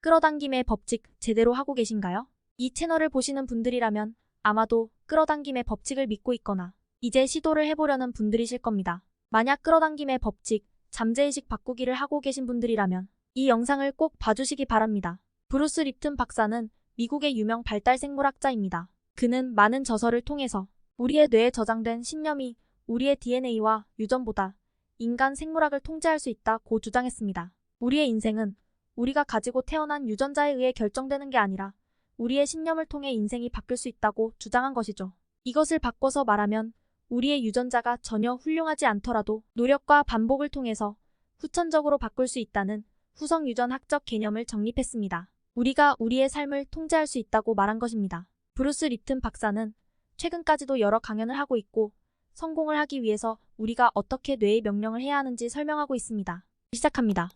끌어당김의 법칙 제대로 하고 계신가요? 이 채널을 보시는 분들이라면 아마도 끌어당김의 법칙을 믿고 있거나 이제 시도를 해보려는 분들이실 겁니다. 만약 끌어당김의 법칙, 잠재의식 바꾸기를 하고 계신 분들이라면 이 영상을 꼭 봐주시기 바랍니다. 브루스립튼 박사는 미국의 유명 발달생물학자입니다. 그는 많은 저서를 통해서 우리의 뇌에 저장된 신념이 우리의 DNA와 유전보다 인간 생물학을 통제할 수 있다고 주장했습니다. 우리의 인생은 우리가 가지고 태어난 유전자에 의해 결정되는 게 아니라 우리의 신념을 통해 인생이 바뀔 수 있다고 주장한 것이죠. 이것을 바꿔서 말하면 우리의 유전자가 전혀 훌륭하지 않더라도 노력과 반복을 통해서 후천적으로 바꿀 수 있다는 후성유전학적 개념을 정립했습니다. 우리가 우리의 삶을 통제할 수 있다고 말한 것입니다. 브루스립튼 박사는 최근까지도 여러 강연을 하고 있고 성공을 하기 위해서 우리가 어떻게 뇌의 명령을 해야 하는지 설명하고 있습니다. 시작합니다.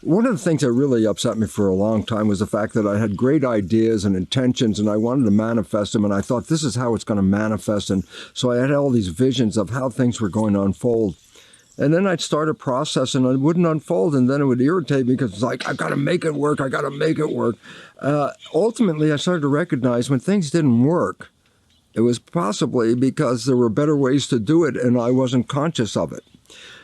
One of the things that really upset me for a long time was the fact that I had great ideas and intentions and I wanted to manifest them, and I thought this is how it's going to manifest, and so I had all these visions of how things were going to unfold. And then I'd start a process and it wouldn't unfold, and then it would irritate me because it's like, I've got to make it work, I've got to make it work. Ultimately, I started to recognize when things didn't work, it was possibly because there were better ways to do it and I wasn't conscious of it.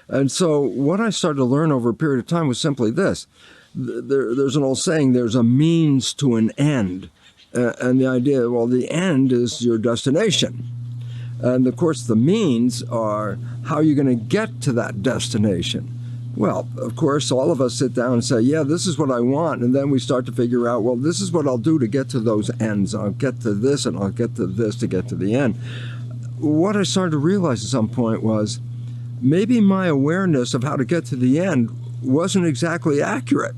And so what I started to learn over a period of time was simply this. There's an old saying, there's a means to an end. And the idea, well, the end is your destination. And of course, the means are how you're going to get to that destination. Well, of course, all of us sit down and say, yeah, this is what I want. And then we start to figure out, well, this is what I'll do to get to those ends. I'll get to this and I'll get to this to get to the end. What I started to realize at some point was, maybe my awareness of how to get to the end wasn't exactly accurate.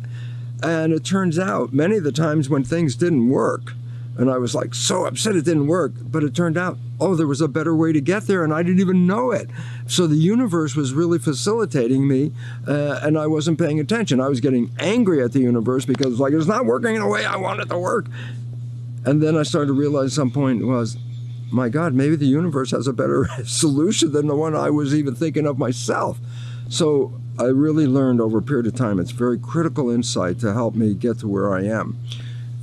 And it turns out many of the times when things didn't work, and I was like so upset it didn't work, but it turned out, oh, there was a better way to get there and I didn't even know it. So the universe was really facilitating me and I wasn't paying attention. I was getting angry at the universe because it's like, it's not working in the way I want it to work. And then I started to realize at some point was, my God, maybe the universe has a better solution than the one I was even thinking of myself. So I really learned over a period of time, it's very critical insight to help me get to where I am,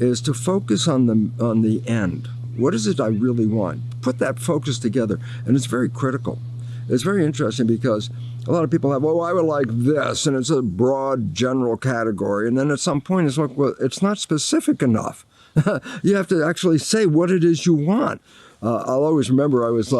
is to focus on the end. What is it I really want? Put that focus together, and it's very critical. It's very interesting because a lot of people have, oh, I would like this, and it's a broad general category, and then at some point it's like, well, it's not specific enough. You have to actually say what it is you want. I'll always remember I was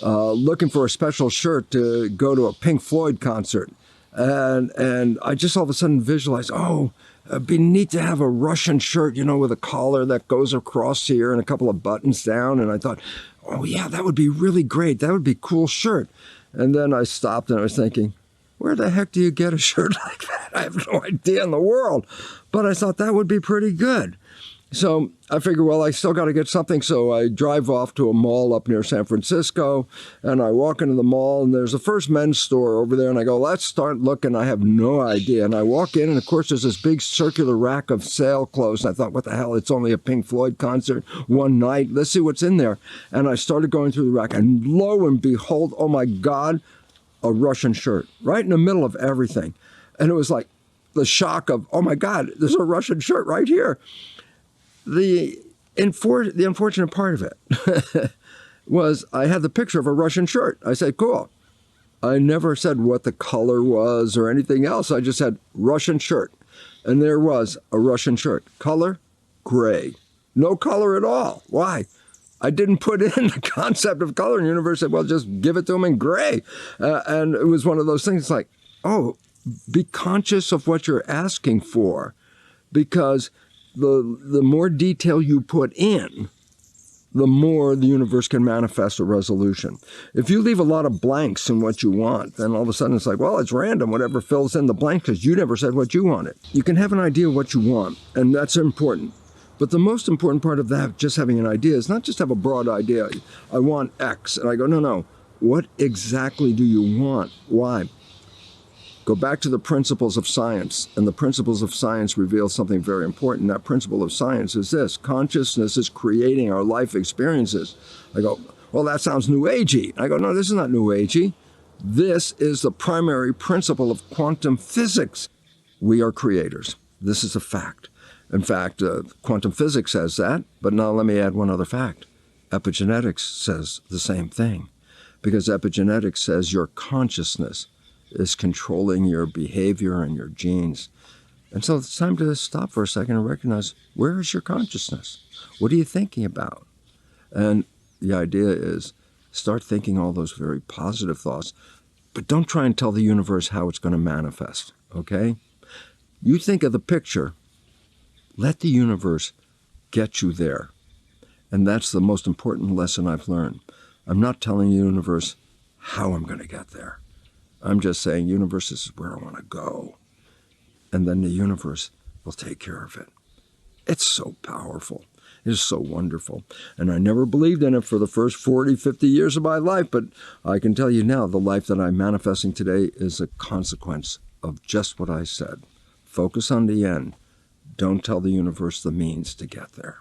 looking for a special shirt to go to a Pink Floyd concert. And I just all of a sudden visualized, oh, it'd be neat to have a Russian shirt, you know, with a collar that goes across here and a couple of buttons down. And I thought, oh, yeah, that would be really great. That would be a cool shirt. And then I stopped and I was thinking, where the heck do you get a shirt like that? I have no idea in the world. But I thought that would be pretty good. So I figured, well, I still got to get something. So I drive off to a mall up near San Francisco, and I walk into the mall, and there's a First Men's store over there. And I go, let's start looking. I have no idea. And I walk in, and of course, there's this big circular rack of sale clothes. And I thought, what the hell? It's only a Pink Floyd concert one night. Let's see what's in there. And I started going through the rack, and lo and behold, oh my God, a Russian shirt right in the middle of everything. And it was like the shock of, oh my God, there's a Russian shirt right here. The unfortunate part of it was I had the picture of a Russian shirt. I said, cool. I never said what the color was or anything else. I just said Russian shirt. And there was a Russian shirt. Color, gray. No color at all. Why? I didn't put in the concept of color. And the universe said, well, just give it to them in gray. And it was one of those things like, oh, be conscious of what you're asking for, because the more detail you put in, the more the universe can manifest a resolution. If you leave a lot of blanks in what you want, then all of a sudden it's like, well, it's random, whatever fills in the blank, because you never said what you wanted. You can have an idea of what you want, and that's important. But the most important part of that, just having an idea, is not just have a broad idea. I want X. And I go, no. What exactly do you want? Why? Go back to the principles of science, and the principles of science reveal something very important. That principle of science is this: consciousness is creating our life experiences. I go, well, that sounds new agey. I go, no, this is not new agey. This is the primary principle of quantum physics. We are creators. This is a fact. In fact, quantum physics says that, but now let me add one other fact. Epigenetics says the same thing, because epigenetics says your consciousness is controlling your behavior and your genes. And so it's time to stop for a second and recognize, where is your consciousness? What are you thinking about? And the idea is, start thinking all those very positive thoughts, but don't try and tell the universe how it's going to manifest, okay? You think of the picture, let the universe get you there. And that's the most important lesson I've learned. I'm not telling the universe how I'm going to get there. I'm just saying, universe, this is where I want to go. And then the universe will take care of it. It's so powerful. It is so wonderful. And I never believed in it for the first 40, 50 years of my life, but I can tell you now, the life that I'm manifesting today is a consequence of just what I said. Focus on the end. Don't tell the universe the means to get there.